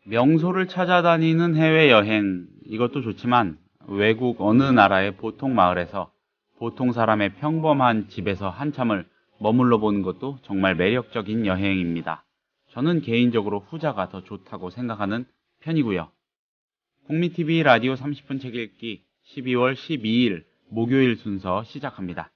명소를 찾아다니는 해외여행, 이것도 좋지만 외국 어느 나라의 보통 마을에서 보통 사람의 평범한 집에서 한참을 머물러 보는 것도 정말 매력적인 여행입니다. 저는 개인적으로 후자가 더 좋다고 생각하는 편이고요. 국민TV 라디오 30분 책 읽기 12월 12일 목요일 순서 시작합니다.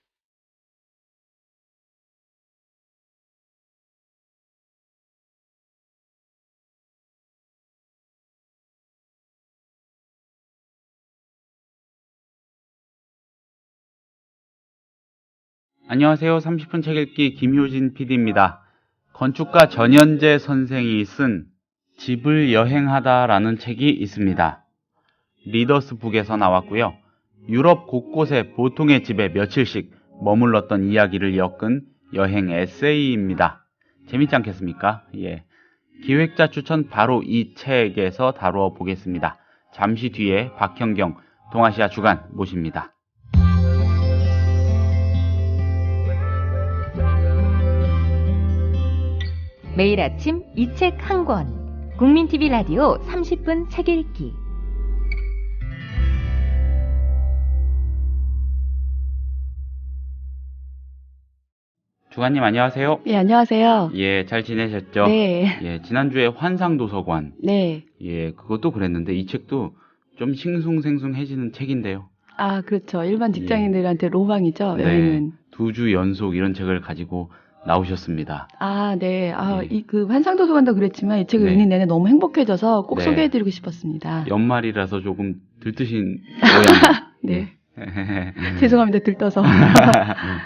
안녕하세요. 30분 책 읽기 김효진 PD입니다. 건축가 전현재 선생이 쓴 집을 여행하다라는 책이 있습니다. 리더스북에서 나왔고요. 유럽 곳곳에 보통의 집에 며칠씩 머물렀던 이야기를 엮은 여행 에세이입니다. 재밌지 않겠습니까? 예. 기획자 추천 바로 이 책에서 다루어 보겠습니다. 잠시 뒤에 박현경 동아시아 주간 모십니다. 매일 아침 이 책 한 권. 국민TV 라디오 30분 책 읽기. 주간님 안녕하세요. 네, 안녕하세요. 예, 잘 지내셨죠? 네. 예, 지난주에 환상도서관. 네. 예, 그것도 그랬는데 이 책도 좀 싱숭생숭해지는 책인데요. 아, 그렇죠. 일반 직장인들한테 로망이죠, 여행은. 2주 연속 이런 책을 가지고 나오셨습니다. 아, 네. 아, 예. 그 환상도서관도 그랬지만 이 책을 네. 읽는 내내 너무 행복해져서 꼭 네. 소개해드리고 싶었습니다. 연말이라서 조금 들뜨신 모양. 네. 예. 죄송합니다, 들떠서.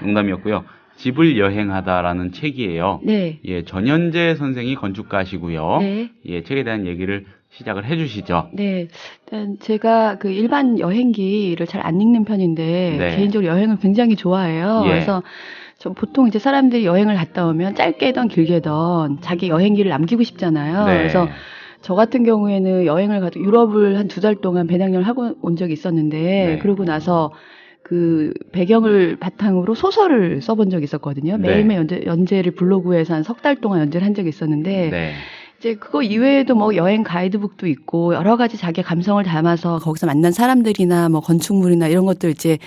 농담이었고요. 집을 여행하다라는 책이에요. 네. 예, 전현재 선생이 건축가시고요. 네. 예, 책에 대한 얘기를 시작을 해주시죠. 네. 일단 제가 그 일반 여행기를 잘 안 읽는 편인데 네. 개인적으로 여행을 굉장히 좋아해요. 예. 그래서 저 보통 이제 사람들이 여행을 갔다 오면 짧게든 길게든 자기 여행기를 남기고 싶잖아요. 네. 그래서 저 같은 경우에는 여행을 가도 유럽을 한 2달 동안 배낭여행을 하고 온 적이 있었는데 네. 그러고 나서 그 배경을 바탕으로 소설을 써본 적이 있었거든요. 네. 매일매일 연재를 블로그에서 한 3달 동안 연재를 한 적이 있었는데 네. 이제 그거 이외에도 뭐 여행 가이드북도 있고 여러 가지 자기 감성을 담아서 거기서 만난 사람들이나 뭐 건축물이나 이런 것들 이제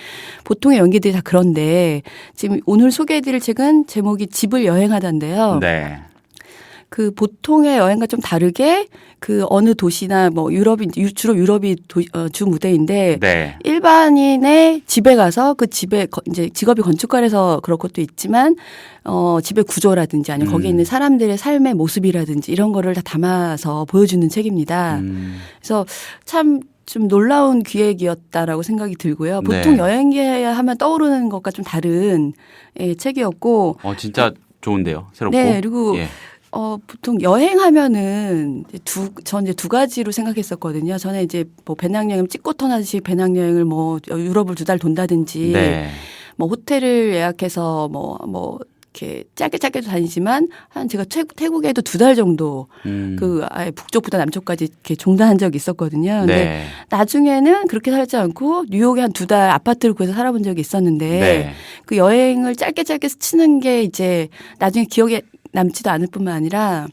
보통의 연기들이 다 그런데 지금 오늘 소개해드릴 책은 제목이 집을 여행하다인데요. 네. 그 보통의 여행과 좀 다르게 그 어느 도시나 뭐 유럽이 주로 유럽이 주 무대인데 네. 일반인의 집에 가서 그 집에 이제 직업이 건축가라서 그럴 것도 있지만 집의 구조라든지 아니면 거기에 있는 사람들의 삶의 모습이라든지 이런 거를 다 담아서 보여주는 책입니다. 그래서 참 좀 놀라운 기획이었다라고 생각이 들고요. 보통 네. 여행기 하면 떠오르는 것과 좀 다른 책이었고. 진짜 좋은데요. 새롭고. 네, 그리고 예. 보통 여행하면은 전 이제 두 가지로 생각했었거든요. 저는 이제 뭐 배낭여행 찍고 터나듯이 배낭여행을 뭐 유럽을 2달 돈다든지 네. 뭐 호텔을 예약해서 뭐 이렇게 짧게도 다니지만 한 제가 태국에도 2달 정도 그 아예 북쪽부터 남쪽까지 이렇게 종단한 적이 있었거든요. 근데 네. 나중에는 그렇게 살지 않고 뉴욕에 한 2달 아파트를 구해서 살아본 적이 있었는데 네. 그 여행을 짧게 치는 게 이제 나중에 기억에 남지도 않을 뿐만 아니라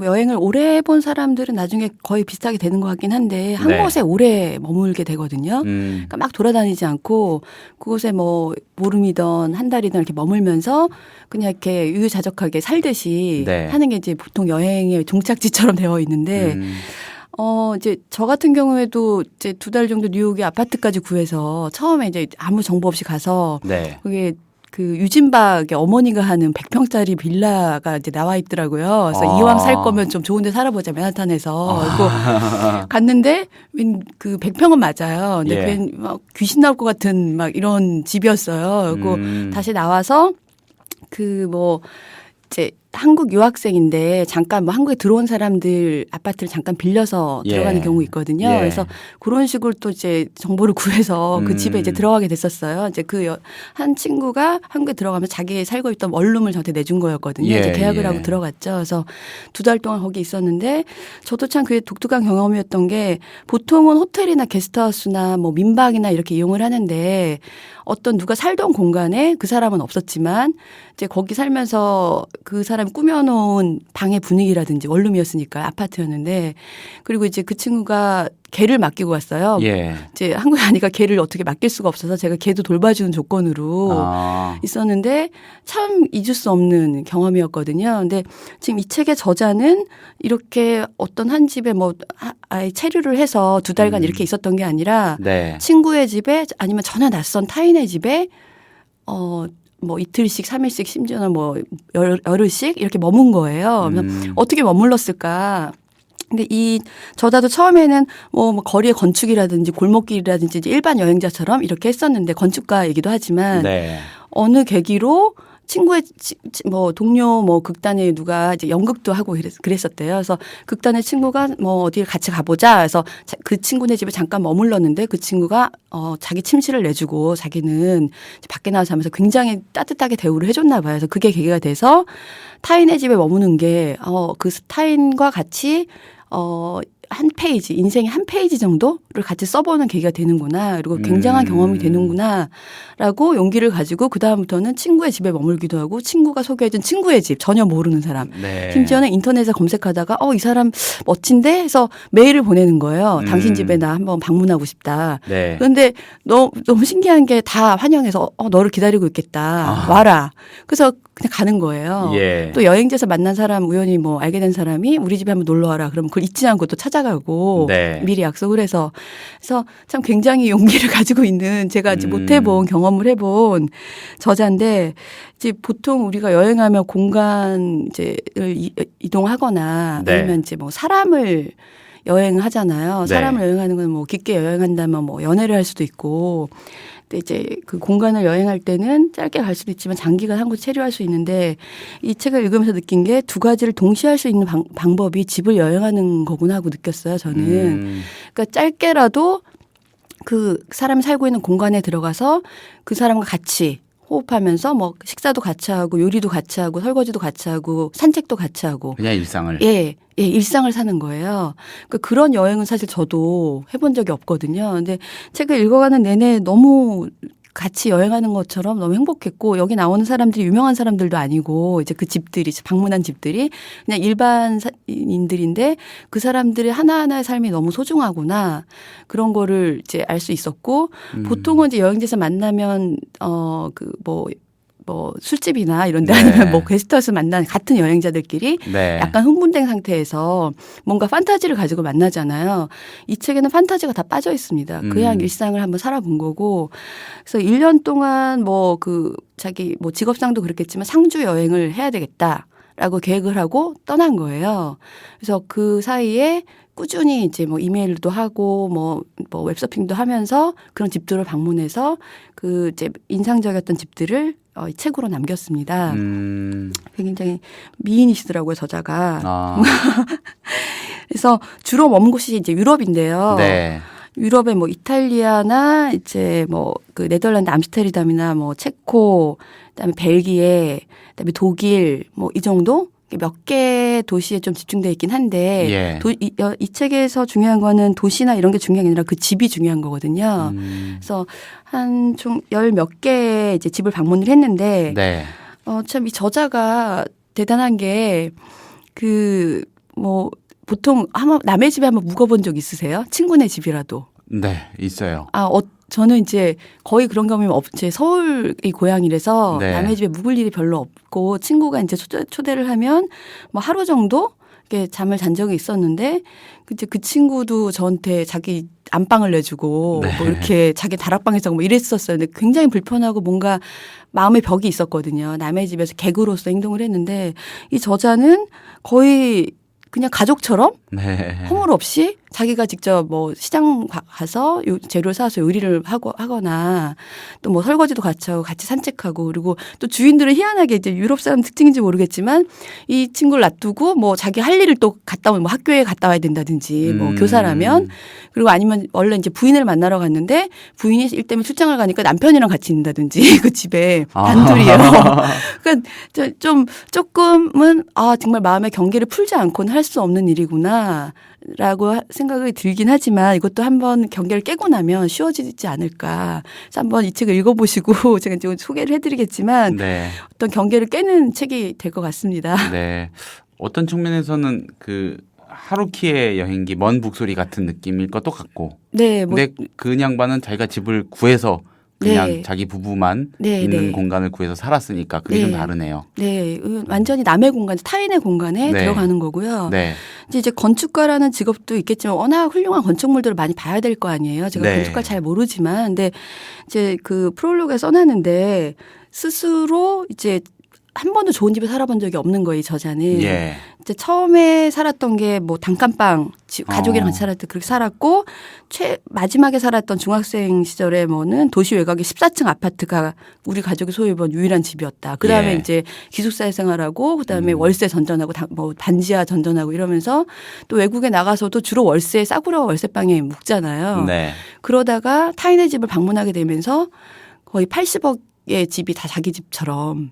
여행을 오래 해본 사람들은 나중에 거의 비슷하게 되는 것 같긴 한데 한 네. 곳에 오래 머물게 되거든요. 그러니까 막 돌아다니지 않고 그곳에 뭐 보름이든 한 달이든 이렇게 머물면서 그냥 이렇게 유유자적하게 살듯이 네. 하는 게 이제 보통 여행의 종착지처럼 되어 있는데 이제 저 같은 경우에도 이제 2달 정도 뉴욕에 아파트까지 구해서 처음에 이제 아무 정보 없이 가서 네. 그게 그 유진박의 어머니가 하는 100평짜리 빌라가 이제 나와 있더라고요. 그래서 이왕 살 거면 좀 좋은 데 살아보자, 맨하탄에서. 그리고 갔는데 그 100평은 맞아요. 근데 예. 괜히 막 귀신 나올 것 같은 막 이런 집이었어요. 그리고 다시 나와서 그 뭐 이제 한국 유학생인데 잠깐 뭐 한국에 들어온 사람들 아파트를 잠깐 빌려서 예. 들어가는 경우 있거든요. 예. 그래서 그런 식으로 또 이제 정보를 구해서 그 집에 이제 들어가게 됐었어요. 이제 그 한 친구가 한국에 들어가면 자기 살고 있던 원룸을 저한테 내준 거였거든요. 예. 이제 계약을 예. 하고 들어갔죠. 그래서 2달 동안 거기 있었는데 저도 참 그게 독특한 경험이었던 게 보통은 호텔이나 게스트하우스나 뭐 민박이나 이렇게 이용을 하는데 어떤 누가 살던 공간에 그 사람은 없었지만 이제 거기 살면서 그 사람이 꾸며놓은 방의 분위기라든지 원룸이었으니까 아파트였는데 그리고 이제 그 친구가 개를 맡기고 왔어요. 예. 이제 한국에 가니까 개를 어떻게 맡길 수가 없어서 제가 개도 돌봐주는 조건으로 있었는데 참 잊을 수 없는 경험이었거든요. 근데 지금 이 책의 저자는 이렇게 어떤 한 집에 뭐 아예 체류를 해서 2달간 이렇게 있었던 게 아니라 네. 친구의 집에 아니면 전혀 낯선 타인의 집에 뭐 이틀씩 3일씩 심지어는 뭐 열흘씩 이렇게 머문 거예요. 어떻게 머물렀을까? 근데 이 저자도 처음에는 뭐 거리의 건축이라든지 골목길이라든지 이제 일반 여행자처럼 이렇게 했었는데 건축가이기도 하지만 네. 어느 계기로 친구의 뭐 동료 뭐 극단에 누가 이제 연극도 하고 그랬었대요. 그래서 극단의 친구가 뭐 어디를 같이 가보자. 그래서 그 친구네 집에 잠깐 머물렀는데 그 친구가 자기 침실을 내주고 자기는 밖에 나와서 하면서 굉장히 따뜻하게 대우를 해줬나 봐요. 그래서 그게 계기가 돼서 타인의 집에 머무는 게 그 타인과 같이 한 페이지, 인생의 한 페이지 정도를 같이 써보는 계기가 되는구나. 그리고 굉장한 경험이 되는구나. 라고 용기를 가지고 그다음부터는 친구의 집에 머물기도 하고 친구가 소개해준 친구의 집, 전혀 모르는 사람. 네. 심지어는 인터넷에 검색하다가 이 사람 멋진데? 해서 메일을 보내는 거예요. 당신 집에 나 한번 방문하고 싶다. 네. 그런데 너무 신기한 게 다 환영해서 너를 기다리고 있겠다. 와라. 그래서 그냥 가는 거예요. 예. 또 여행지에서 만난 사람 우연히 뭐 알게 된 사람이 우리 집에 한번 놀러 와라. 그러면 그걸 잊지 않고 또 찾아가고 네. 미리 약속을 해서 그래서 참 굉장히 용기를 가지고 있는 제가 이제 못 해본 경험을 해본 저자인데 이제 보통 우리가 여행하면 공간 이제를 이동하거나 네. 아니면 이제 뭐 사람을 여행하잖아요. 네. 사람을 여행하는 건 뭐 깊게 여행한다면 뭐 연애를 할 수도 있고 근데 이제 그 공간을 여행할 때는 짧게 갈 수도 있지만 장기간 한 곳 체류할 수 있는데 이 책을 읽으면서 느낀 게 두 가지를 동시에 할 수 있는 방법이 집을 여행하는 거구나 하고 느꼈어요. 저는. 그러니까 짧게라도 그 사람이 살고 있는 공간에 들어가서 그 사람과 같이 호흡하면서 뭐 식사도 같이 하고 요리도 같이 하고 설거지도 같이 하고 산책도 같이 하고 그냥 일상을. 예, 일상을 사는 거예요. 그러니까 그런 여행은 사실 저도 해본 적이 없거든요. 근데 책을 읽어가는 내내 너무 같이 여행하는 것처럼 너무 행복했고 여기 나오는 사람들이 유명한 사람들도 아니고 이제 그 집들이 방문한 집들이 그냥 일반인들인데 그 사람들의 하나하나의 삶이 너무 소중하구나 그런 거를 이제 알 수 있었고 보통은 이제 여행지에서 만나면 뭐 술집이나 이런 데 네. 아니면 뭐 게스트하우스 만난 같은 여행자들끼리 네. 약간 흥분된 상태에서 뭔가 판타지를 가지고 만나잖아요. 이 책에는 판타지가 다 빠져 있습니다. 그냥 일상을 한번 살아본 거고. 그래서 1년 동안 뭐 자기 뭐 직업상도 그렇겠지만 상주 여행을 해야 되겠다라고 계획을 하고 떠난 거예요. 그래서 그 사이에 꾸준히 이제 뭐 이메일도 하고 뭐 웹서핑도 하면서 그런 집들을 방문해서 그 이제 인상적이었던 집들을 이 책으로 남겼습니다. 굉장히 미인이시더라고요, 저자가. 그래서 주로 머문 곳이 이제 유럽인데요. 네. 유럽의 뭐 이탈리아나 이제 뭐 그 네덜란드 암스테르담이나 뭐 체코, 그다음에 벨기에, 그다음에 독일 뭐 이 정도 몇 개 도시에 좀 집중되어 있긴 한데 예. 이 책에서 중요한 거는 도시나 이런 게 중요한 게 아니라 그 집이 중요한 거거든요. 그래서 한 총 10몇 개 이제 집을 방문을 했는데 네. 참 이 저자가 대단한 게 뭐 보통 한번 남의 집에 한번 묵어본 적 있으세요? 친구네 집이라도. 네, 있어요. 저는 이제 거의 그런 경험이 제 서울이 고향이라서 네. 남의 집에 묵을 일이 별로 없고 친구가 이제 초대를 하면 뭐 하루 정도 이렇게 잠을 잔 적이 있었는데 이제 그 친구도 저한테 자기 안방을 내주고 네. 뭐 이렇게 자기 다락방에서 뭐 이랬었어요. 근데 굉장히 불편하고 뭔가 마음의 벽이 있었거든요. 남의 집에서 객으로서 행동을 했는데 이 저자는 거의 그냥 가족처럼 네. 허물 없이 자기가 직접 뭐 시장 가서 재료를 사서 요리를 하거나 또 뭐 설거지도 같이 하고 같이 산책하고 그리고 또 주인들은 희한하게 이제 유럽 사람 특징인지 모르겠지만 이 친구를 놔두고 뭐 자기 할 일을 또 갔다 오면 뭐 학교에 갔다 와야 된다든지 뭐 교사라면 그리고 아니면 원래 이제 부인을 만나러 갔는데 부인이 일 때문에 출장을 가니까 남편이랑 같이 있는다든지 그 집에 단둘이에요. 그러니까 조금은 정말 마음의 경계를 풀지 않고는 할 수 없는 일이구나. 라고 생각이 들긴 하지만 이것도 한번 경계를 깨고 나면 쉬워지지 않을까. 그래서 한번 이 책을 읽어보시고 제가 좀 소개를 해드리겠지만 네. 어떤 경계를 깨는 책이 될 것 같습니다. 네. 어떤 측면에서는 그 하루키의 여행기 먼 북소리 같은 느낌일 것도 같고. 네, 뭐 근데 그 양반은 자기가 집을 구해서 그냥 네. 자기 부부만 네, 있는 네. 공간을 구해서 살았으니까 그게 네. 좀 다르네요. 네, 완전히 남의 공간, 타인의 공간에 네. 들어가는 거고요. 네. 이제 건축가라는 직업도 있겠지만 워낙 훌륭한 건축물들을 많이 봐야 될 거 아니에요. 제가 네. 건축가 잘 모르지만, 근데 이제 그 프롤로그에 써놨는데 스스로 이제 한 번도 좋은 집에 살아본 적이 없는 거예요, 이 저자는. 예. 이제 처음에 살았던 게 뭐 단칸방 가족이랑 같이 살았을 때 그렇게 살았고 마지막에 살았던 중학생 시절에 뭐는 도시 외곽의 14층 아파트가 우리 가족이 소유해본 유일한 집이었다. 그다음에 예. 이제 기숙사에 생활하고 그다음에 월세 전전하고 뭐 반지하 전전하고 이러면서 또 외국에 나가서도 주로 월세 싸구려 월세방에 묵잖아요. 네. 그러다가 타인의 집을 방문하게 되면서 거의 80억의 집이 다 자기 집처럼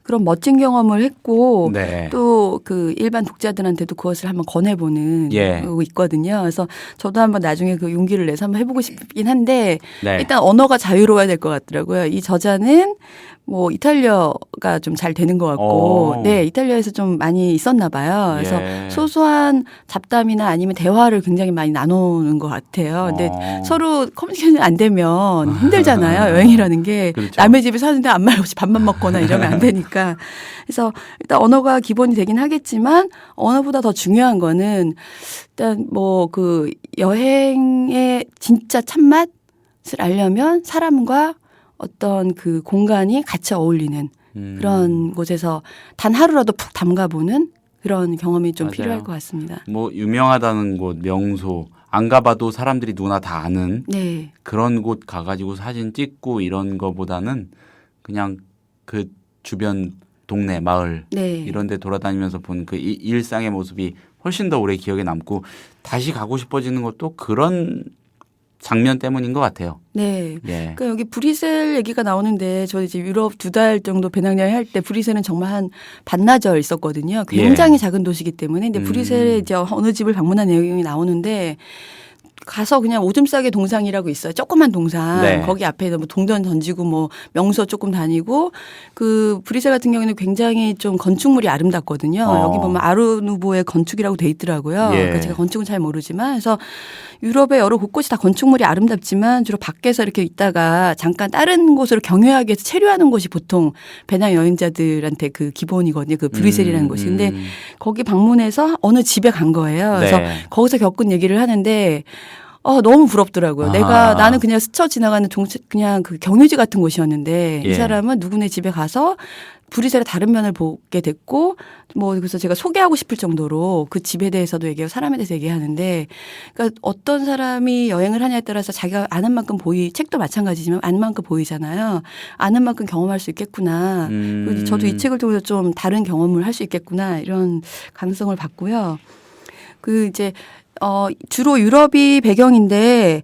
그런 멋진 경험을 했고 네. 또 그 일반 독자들한테도 그것을 한번 권해보는 예. 거 있거든요. 그래서 저도 한번 나중에 그 용기를 내서 한번 해보고 싶긴 한데 네. 일단 언어가 자유로워야 될 것 같더라고요. 이 저자는 뭐 이탈리아가 좀 잘 되는 것 같고, 오. 네 이탈리아에서 좀 많이 있었나 봐요. 그래서 예. 소소한 잡담이나 아니면 대화를 굉장히 많이 나누는 것 같아요. 근데 어. 서로 커뮤니케이션이 안 되면 힘들잖아요. 여행이라는 게 그렇죠. 남의 집에 사는데 아무 말 없이 밥만 먹거나 이러면 안 되니까. 그래서 일단 언어가 기본이 되긴 하겠지만 언어보다 더 중요한 거는 일단 뭐 그 여행의 진짜 참맛을 알려면 사람과 어떤 그 공간이 같이 어울리는 그런 곳에서 단 하루라도 푹 담가보는 그런 경험이 좀 맞아요. 필요할 것 같습니다. 뭐 유명하다는 곳, 명소 안 가봐도 사람들이 누구나 다 아는 네. 그런 곳 가가지고 사진 찍고 이런 거보다는 그냥 그 주변 동네, 마을 네. 이런 데 돌아다니면서 본 그 일상의 모습이 훨씬 더 오래 기억에 남고 다시 가고 싶어지는 것도 그런 장면 때문인 것 같아요. 네. 예. 그러니까 여기 브뤼셀 얘기가 나오는데 저 이제 유럽 2달 정도 배낭여행 할 때 브뤼셀은 정말 한 반나절 있었거든요. 굉장히 예. 작은 도시이기 때문에. 근데 브뤼셀에 이제 어느 집을 방문한 내용이 나오는데 가서 그냥 오줌 싸개 동상이라고 있어요. 조그만 동상. 네. 거기 앞에 뭐 동전 던지고 뭐 명소 조금 다니고 그 브뤼셀 같은 경우에는 굉장히 좀 건축물이 아름답거든요. 여기 보면 아르누보의 건축이라고 돼 있더라고요. 예. 그러니까 제가 건축은 잘 모르지만 그래서 유럽의 여러 곳곳이 다 건축물이 아름답지만 주로 밖에서 이렇게 있다가 잠깐 다른 곳으로 경유하기 위해서 체류하는 곳이 보통 배낭 여행자들한테 그 기본이거든요. 그 브뤼셀이라는 곳이. 근데 거기 방문해서 어느 집에 간 거예요. 그래서 네. 거기서 겪은 얘기를 하는데 너무 부럽더라고요. 나는 그냥 스쳐 지나가는 그냥 그 경유지 같은 곳이었는데 예. 이 사람은 누구네 집에 가서 브뤼셀의 다른 면을 보게 됐고 뭐 그래서 제가 소개하고 싶을 정도로 그 집에 대해서도 얘기하고 사람에 대해서 얘기하는데 그러니까 어떤 사람이 여행을 하냐에 따라서 자기가 아는 만큼 책도 마찬가지지만 아는 만큼 보이잖아요. 아는 만큼 경험할 수 있겠구나. 그리고 저도 이 책을 통해서 좀 다른 경험을 할 수 있겠구나 이런 가능성을 봤고요. 그 이제 주로 유럽이 배경인데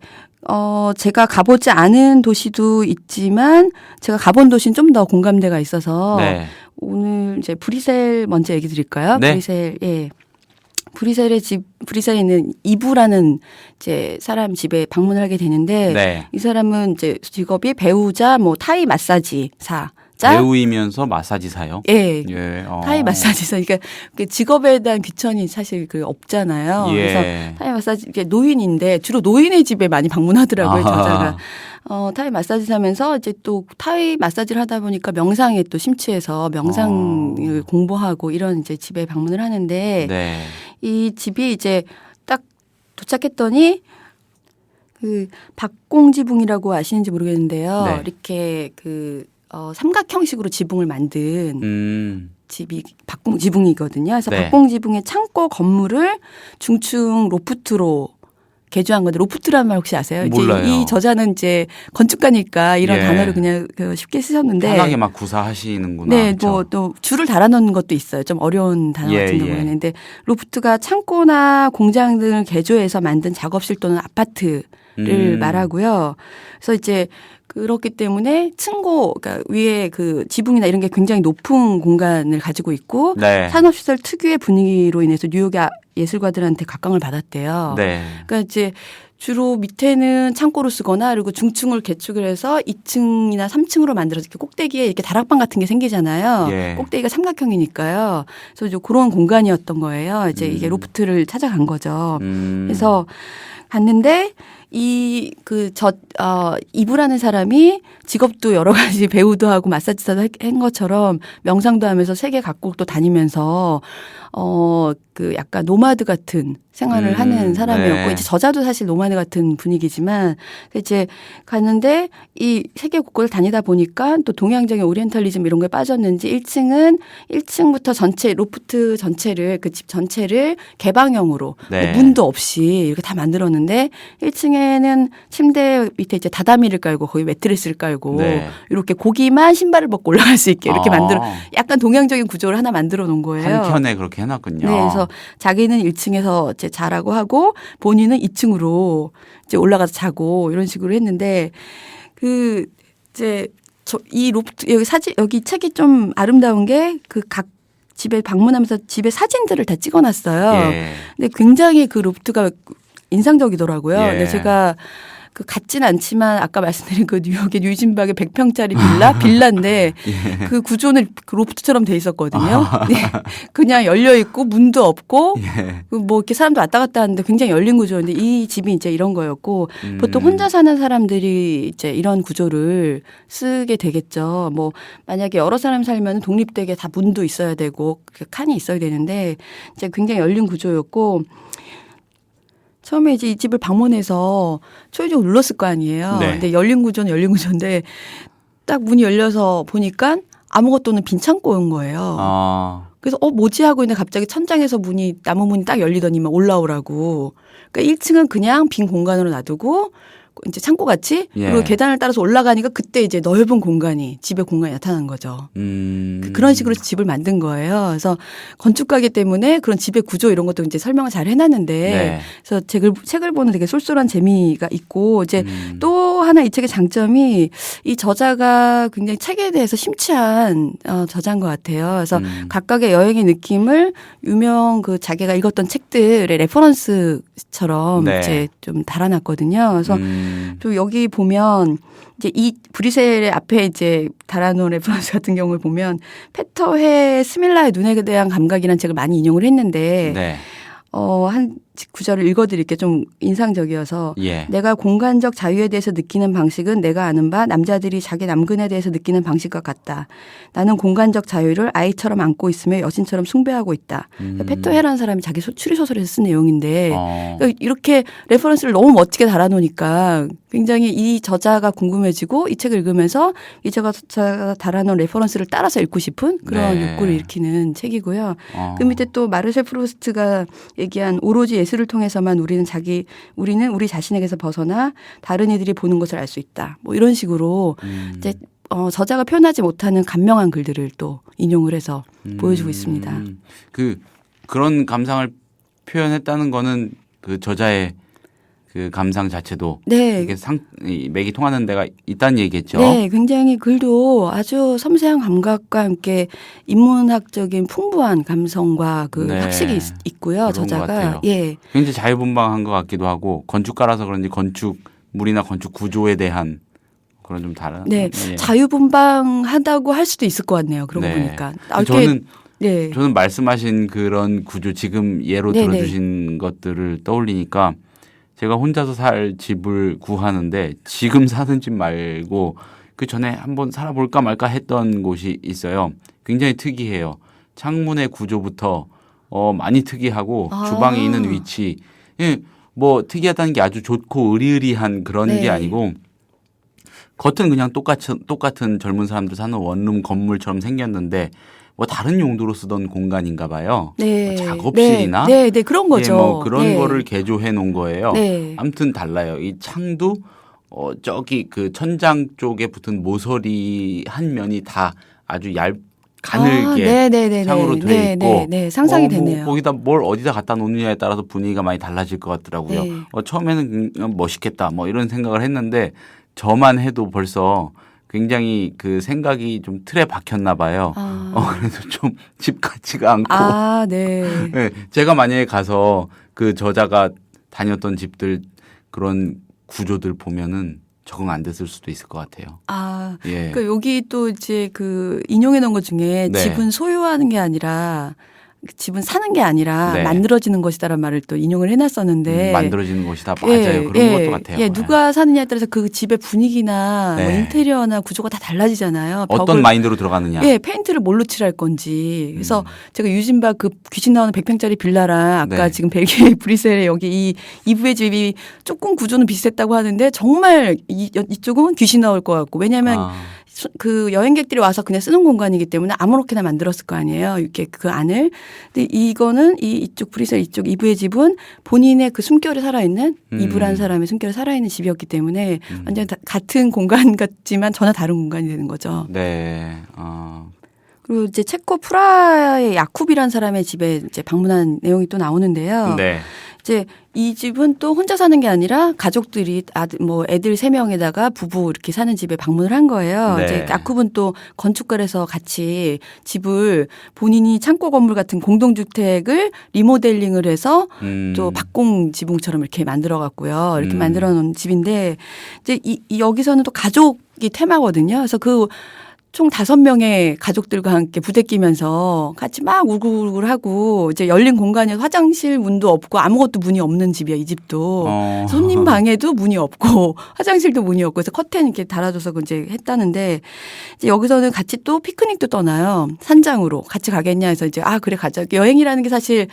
제가 가보지 않은 도시도 있지만 제가 가본 도시는 좀 더 공감대가 있어서 네. 오늘 이제 브뤼셀 먼저 얘기 드릴까요? 네. 브뤼셀, 예. 브뤼셀에 있는 이브라는 이제 사람 집에 방문을 하게 되는데 네. 이 사람은 이제 직업이 배우자 뭐 타이 마사지사 배우이면서 마사지사요? 예. 예. 타이 마사지사. 그러니까 직업에 대한 귀천이 사실 없잖아요. 예. 그래서 타이 마사지 노인인데 주로 노인의 집에 많이 방문하더라고요. 저자가. 타이 마사지사면서 이제 또 타이 마사지를 하다 보니까 명상에 또 심취해서 명상을 공부하고 이런 이제 집에 방문을 하는데 네. 이 집이 이제 딱 도착했더니 그 박공지붕이라고 아시는지 모르겠는데요. 네. 이렇게 삼각형식으로 지붕을 만든 집이 박공지붕이거든요. 그래서 네. 박공지붕의 창고 건물을 중층 로프트로 개조한 건데 로프트라는 말 혹시 아세요? 몰라요. 이제 이 저자는 이제 건축가니까 이런 예. 단어를 그냥 쉽게 쓰셨는데 편하게 막 구사하시는구나. 네, 그렇죠? 또 줄을 달아놓는 것도 있어요. 좀 어려운 단어 예, 같은 예. 경우에는. 근데 로프트가 창고나 공장 등을 개조해서 만든 작업실 또는 아파트를 말하고요. 그래서 이제 그렇기 때문에 층고, 그러니까 위에 그 지붕이나 이런 게 굉장히 높은 공간을 가지고 있고 네. 산업시설 특유의 분위기로 인해서 뉴욕의 예술가들한테 각광을 받았대요. 네. 그러니까 이제 주로 밑에는 창고로 쓰거나 그리고 중층을 개축을 해서 2층이나 3층으로 만들어서 이렇게 꼭대기에 이렇게 다락방 같은 게 생기잖아요. 예. 꼭대기가 삼각형이니까요. 그래서 이제 그런 공간이었던 거예요. 이제 이게 로프트를 찾아간 거죠. 그래서 갔는데 이부라는 사람이 직업도 여러 가지 배우도 하고 마사지사도 한 것처럼 명상도 하면서 세계 각국도 다니면서 그 약간 노마드 같은 생활을 하는 사람이었고 네. 이제 저자도 사실 노마드 같은 분위기지만 이제 갔는데 이 세계 곳곳을 다니다 보니까 또 동양적인 오리엔탈리즘 이런 거에 빠졌는지 1층부터 전체 로프트 전체를 그 집 전체를 개방형으로 네. 문도 없이 이렇게 다 만들었는데 1층에는 침대 밑에 이제 다다미를 깔고 거기 매트리스를 깔고 네. 이렇게 고기만 신발을 벗고 올라갈 수 있게 이렇게 아. 만들어 약간 동양적인 구조를 하나 만들어 놓은 거예요. 한 켠에 그렇게 해놨군요. 네, 그래서 자기는 1층에서 이제 자라고 하고 본인은 2층으로 이제 올라가서 자고 이런 식으로 했는데 그 이제 이 로프트 여기 책이 좀 아름다운 게 그 각 집에 방문하면서 집에 사진들을 다 찍어놨어요. 예. 근데 굉장히 그 로프트가 인상적이더라고요. 예. 근데 제가 그 같진 않지만 아까 말씀드린 그 뉴욕의 뉴진박의 100평짜리 빌라인데 예. 그 구조는 그 로프트처럼 돼 있었거든요. 네. 그냥 열려 있고 문도 없고 예. 뭐 이렇게 사람도 왔다 갔다 하는데 굉장히 열린 구조인데 이 집이 이제 이런 거였고 보통 혼자 사는 사람들이 이제 이런 구조를 쓰게 되겠죠. 뭐 만약에 여러 사람 살면 독립되게 다 문도 있어야 되고 칸이 있어야 되는데 이제 굉장히 열린 구조였고 처음에 이제 이 집을 방문해서 초인종을 눌렀을 거 아니에요. 네. 근데 열린 구조는 열린 구조인데 딱 문이 열려서 보니까 아무것도 없는 빈 창고인 거예요. 아. 그래서 뭐지 하고 있는데 갑자기 천장에서 나무 문이 딱 열리더니만 올라오라고. 그러니까 1층은 그냥 빈 공간으로 놔두고 이제 창고 같이 예. 그리고 계단을 따라서 올라가니까 그때 이제 넓은 공간이 집의 공간이 나타난 거죠. 그런 식으로 집을 만든 거예요. 그래서 건축가이기 때문에 그런 집의 구조 이런 것도 이제 설명을 잘 해놨는데 네. 그래서 책을 보는 되게 쏠쏠한 재미가 있고 이제 또 하나 이 책의 장점이 이 저자가 굉장히 책에 대해서 심취한 저자인 것 같아요. 그래서 각각의 여행의 느낌을 유명 그 자기가 읽었던 책들의 레퍼런스처럼 네. 이제 좀 달아놨거든요. 그래서 또 여기 보면 이제 이 브리셀의 앞에 이제 달아놓은 레퍼런스 같은 경우를 보면 페터의 스밀라의 눈에 대한 감각이라는 책을 많이 인용을 했는데 네. 한 구절을 읽어드릴게요. 좀 인상적이어서 예. 내가 공간적 자유에 대해서 느끼는 방식은 내가 아는 바 남자들이 자기 남근에 대해서 느끼는 방식과 같다. 나는 공간적 자유를 아이처럼 안고 있으며 여신처럼 숭배하고 있다. 페터 헤라는 사람이 자기 추리소설에서 쓴 내용인데 그러니까 이렇게 레퍼런스를 너무 멋지게 달아놓으니까 굉장히 이 저자가 궁금해지고 이 책을 읽으면서 이 저자가 달아놓은 레퍼런스를 따라서 읽고 싶은 그런 네. 욕구를 일으키는 책이고요. 그 밑에 또 마르셀 프루스트가 얘기한 오로지 예술을 통해서만 우리는 우리 자신에게서 벗어나 다른 이들이 보는 것을 알 수 있다. 뭐 이런 식으로 이제 저자가 표현하지 못하는 감명한 글들을 또 인용을 해서 보여주고 있습니다. 그런 감상을 표현했다는 거는 그 저자의 그 감상 자체도 네. 이게 맥이 통하는 데가 있다는 얘기겠죠. 네, 굉장히 글도 아주 섬세한 감각과 함께 인문학적인 풍부한 감성과 그 네. 학식이 있고요. 그런 것 저자가 같아요. 예. 굉장히 자유분방한 것 같기도 하고 건축가라서 그런지 건축물이나 건축 구조에 대한 그런 좀 다른. 네, 예. 자유분방하다고 할 수도 있을 것 같네요. 그러고 네. 보니까. 저는 말씀하신 그런 구조 지금 예로 네네. 들어주신 것들을 떠올리니까 제가 혼자서 살 집을 구하는데 지금 사는 집 말고 그 전에 한번 살아볼까 말까 했던 곳이 있어요. 굉장히 특이해요. 창문의 구조부터 많이 특이하고 주방에 있는 위치. 뭐 특이하다는 게 아주 좋고 의리의리한 그런 네. 게 아니고 겉은 그냥 똑같은 젊은 사람들 사는 원룸 건물처럼 생겼는데 뭐 다른 용도로 쓰던 공간인가 봐요. 네. 뭐 작업실이나 네, 그런 거죠. 뭐 그런 네. 거를 개조해 놓은 거예요. 네. 아무튼 달라요. 이 창도 저기 그 천장 쪽에 붙은 모서리 한 면이 다 아주 가늘게 창으로 돼 있고 네, 상상이 뭐 되네요. 거기다 뭘 어디다 갖다 놓느냐에 따라서 분위기가 많이 달라질 것 같더라고요. 네. 처음에는 멋있겠다 뭐 이런 생각을 했는데 저만 해도 벌써 굉장히 그 생각이 좀 틀에 박혔나 봐요. 그래서 좀 집 같지가 않고. 네. 네, 제가 만약에 가서 그 저자가 다녔던 집들 그런 구조들 보면은 적응 안 됐을 수도 있을 것 같아요. 예. 그러니까 여기 또 이제 그 인용해 놓은 것 중에 네. 집은 소유하는 게 아니라 집은 사는 게 아니라 네. 만들어지는 것이다라는 말을 또 인용을 해놨었는데 만들어지는 것이다. 맞아요. 그런 것도 같아요. 누가 사느냐에 따라서 그 집의 분위기나 네. 뭐 인테리어나 구조가 다 달라지잖아요. 어떤 마인드로 들어가느냐. 페인트를 뭘로 칠할 건지. 그래서 제가 유진박 그 귀신 나오는 100평짜리 빌라랑 아까 네. 지금 벨기에 브뤼셀에 여기 이 부의 집이 조금 구조는 비슷했다고 하는데 정말 이쪽은 귀신 나올 것 같고 왜냐하면 그 여행객들이 와서 그냥 쓰는 공간이기 때문에 아무렇게나 만들었을 거 아니에요. 이렇게 그 안을. 근데 이거는 이쪽 브뤼셀 이쪽 이브의 집은 본인의 그 숨결이 살아있는 이브라는 사람의 숨결이 살아있는 집이었기 때문에 완전 같은 공간 같지만 전혀 다른 공간이 되는 거죠. 네. 그리고 이제 체코 프라하의 야쿱이라는 사람의 집에 이제 방문한 내용이 또 나오는데요. 네. 이제 이 집은 또 혼자 사는 게 아니라 가족들이 애들 3명에다가 부부 이렇게 사는 집에 방문을 한 거예요. 네. 이제 야쿱은 또 건축가에서 같이 집을 본인이 창고 건물 같은 공동주택을 리모델링을 해서 또 박공 지붕처럼 이렇게 만들어 갖고요. 이렇게 만들어 놓은 집인데 이제 여기서는 또 가족이 테마거든요. 그래서 총 5명의 가족들과 함께 부대 끼면서 같이 막 우글우글하고 이제 열린 공간에 화장실 문도 없고 아무것도 문이 없는 집이야, 이 집도. 손님 방에도 문이 없고 화장실도 문이 없고 그래서 커튼 이렇게 달아줘서 이제 했다는데 이제 여기서는 같이 또 피크닉도 떠나요. 산장으로 같이 가겠냐 해서 이제 그래 가자. 여행이라는 게 사실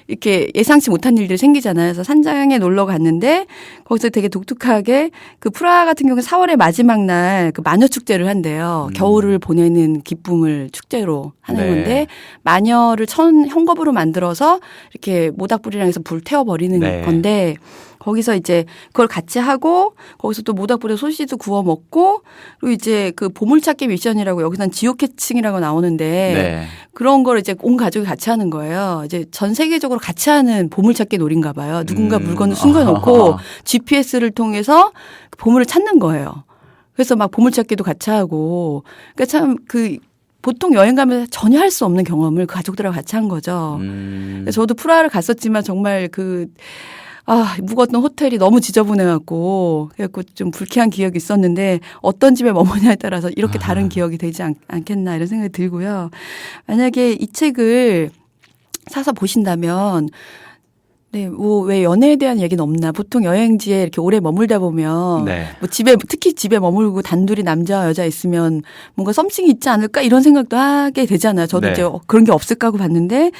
이렇게 예상치 못한 일들이 생기잖아요. 그래서 산장에 놀러 갔는데 거기서 되게 독특하게 그 프라하 같은 경우는 4월의 마지막 날 그 마녀 축제를 한대요. 겨울을 보내는 기쁨을 축제로 하는 네. 건데 마녀를 현겁으로 만들어서 이렇게 모닥불이랑 해서 불 태워버리는 네. 건데 거기서 이제 그걸 같이 하고 거기서 또 모닥불에 소시지도 구워 먹고 그리고 이제 그 보물찾기 미션이라고 여기서는 지오캐칭이라고 나오는데 네. 그런 걸 이제 온 가족이 같이 하는 거예요. 이제 전 세계적으로 같이 하는 보물찾기 놀인가 봐요. 누군가 물건을 숨겨놓고 GPS를 통해서 보물을 찾는 거예요. 그래서 막 보물찾기도 같이 하고 그러니까 참 보통 여행 가면 전혀 할 수 없는 경험을 그 가족들하고 같이 한 거죠. 그래서 저도 프라하를 갔었지만 정말 묵었던 호텔이 너무 지저분해갖고, 그래갖고 좀 불쾌한 기억이 있었는데, 어떤 집에 머무냐에 따라서 이렇게 다른 기억이 되지 않겠나 이런 생각이 들고요. 만약에 이 책을 사서 보신다면, 왜 연애에 대한 얘기는 없나. 보통 여행지에 이렇게 오래 머물다 보면, 네. 특히 집에 머물고 단둘이 남자와 여자 있으면 뭔가 썸씽이 있지 않을까 이런 생각도 하게 되잖아요. 저도 네. 이제 그런 게 없을까 하고 봤는데,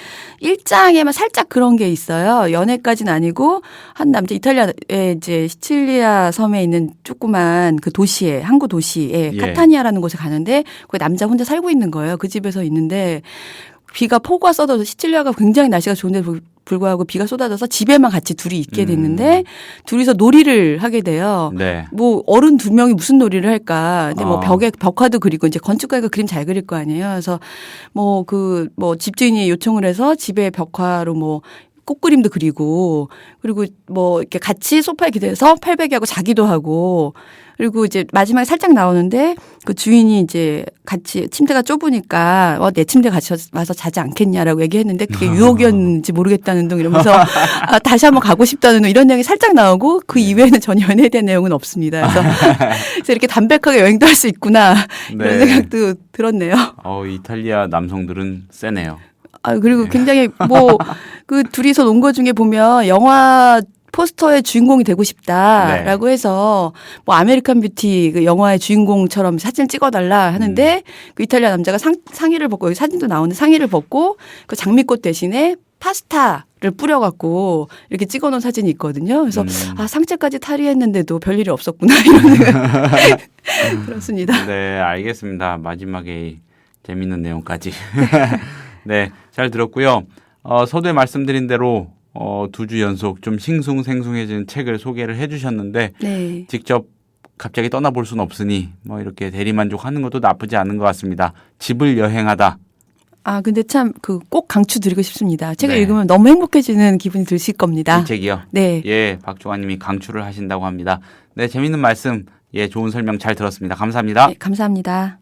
1장에만 살짝 그런 게 있어요. 연애까지는 아니고, 한 남자 이탈리아의 이제 시칠리아 섬에 있는 조그만 그 도시에, 항구 도시에 카타니아라는 곳에 가는데, 거기 남자 혼자 살고 있는 거예요. 그 집에서 있는데, 폭우가 쏟아져서 시칠리아가 굉장히 날씨가 좋은데 불구하고 비가 쏟아져서 집에만 같이 둘이 있게 됐는데 둘이서 놀이를 하게 돼요. 네. 어른 2명이 무슨 놀이를 할까. 근데 벽에 벽화도 그리고 이제 건축가가 그림 잘 그릴 거 아니에요. 그래서 집주인이 요청을 해서 집에 벽화로 꽃그림도 그리고 그리고 이렇게 같이 소파에 기대서 팔베개하고 자기도 하고 그리고 이제 마지막에 살짝 나오는데 그 주인이 이제 같이 침대가 좁으니까 내 침대 같이 와서 자지 않겠냐라고 얘기했는데 그게 유혹이었는지 모르겠다는 등 이러면서 다시 한번 가고 싶다는 등 이런 내용이 살짝 나오고 그 이외에는 전혀 연애에 대한 내용은 없습니다. 그래서 이렇게 담백하게 여행도 할 수 있구나 이런 생각도 들었네요. 이탈리아 남성들은 세네요. 그리고 굉장히 그 둘이서 논 거 중에 보면 영화 포스터의 주인공이 되고 싶다라고 해서 아메리칸 뷰티 그 영화의 주인공처럼 사진을 찍어달라 하는데 그 이탈리아 남자가 상의를 벗고 여기 사진도 나오는데 상의를 벗고 그 장미꽃 대신에 파스타를 뿌려갖고 이렇게 찍어놓은 사진이 있거든요. 그래서 상체까지 탈의했는데도 별일이 없었구나 이런 그렇습니다. 네, 알겠습니다. 마지막에 재밌는 내용까지. 네, 잘 들었고요. 서두에 말씀드린 대로 2주 연속 좀 싱숭생숭해진 책을 소개를 해주셨는데 네. 직접 갑자기 떠나볼 수는 없으니 이렇게 대리만족하는 것도 나쁘지 않은 것 같습니다. 집을 여행하다. 근데 참 꼭 강추드리고 싶습니다. 책을 읽으면 너무 행복해지는 기분이 드실 겁니다. 이 책이요? 네. 예, 박종환 님이 강추를 하신다고 합니다. 네, 재밌는 말씀 예, 좋은 설명 잘 들었습니다. 감사합니다. 네, 감사합니다.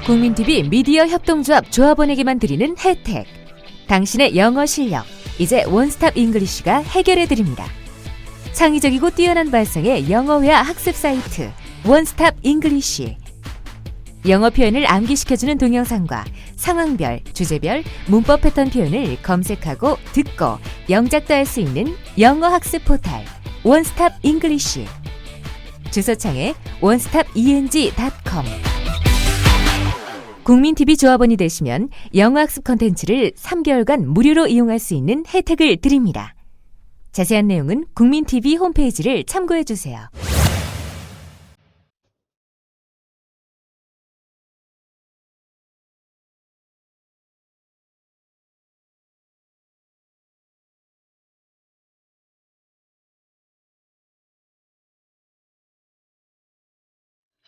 국민TV 미디어 협동조합 조합원에게만 드리는 혜택. 당신의 영어 실력, 이제 원스톱 잉글리쉬가 해결해드립니다. 창의적이고 뛰어난 발성의 영어회화 학습 사이트 원스톱 잉글리쉬. 영어 표현을 암기시켜주는 동영상과 상황별, 주제별, 문법 패턴 표현을 검색하고 듣고 영작도 할 수 있는 영어 학습 포탈 원스톱 잉글리쉬. 주소창에 onestopeng.com. 국민TV 조합원이 되시면 영어학습 콘텐츠를 3개월간 무료로 이용할 수 있는 혜택을 드립니다. 자세한 내용은 국민TV 홈페이지를 참고해주세요.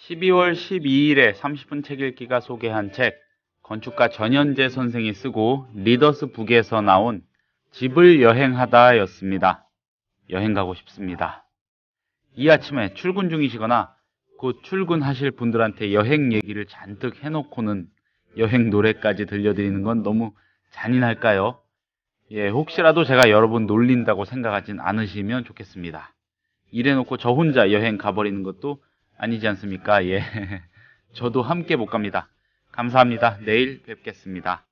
(12월 12일에) 30분 책 읽기가 소개한 책, 건축가 전현재 선생이 쓰고 리더스 북에서 나온 집을 여행하다 였습니다. 여행 가고 싶습니다. 이 아침에 출근 중이시거나 곧 출근하실 분들한테 여행 얘기를 잔뜩 해놓고는 여행 노래까지 들려드리는 건 너무 잔인할까요? 예, 혹시라도 제가 여러분 놀린다고 생각하진 않으시면 좋겠습니다. 이래놓고 저 혼자 여행 가버리는 것도 아니지 않습니까? 예. 저도 함께 못 갑니다. 감사합니다. 내일 뵙겠습니다.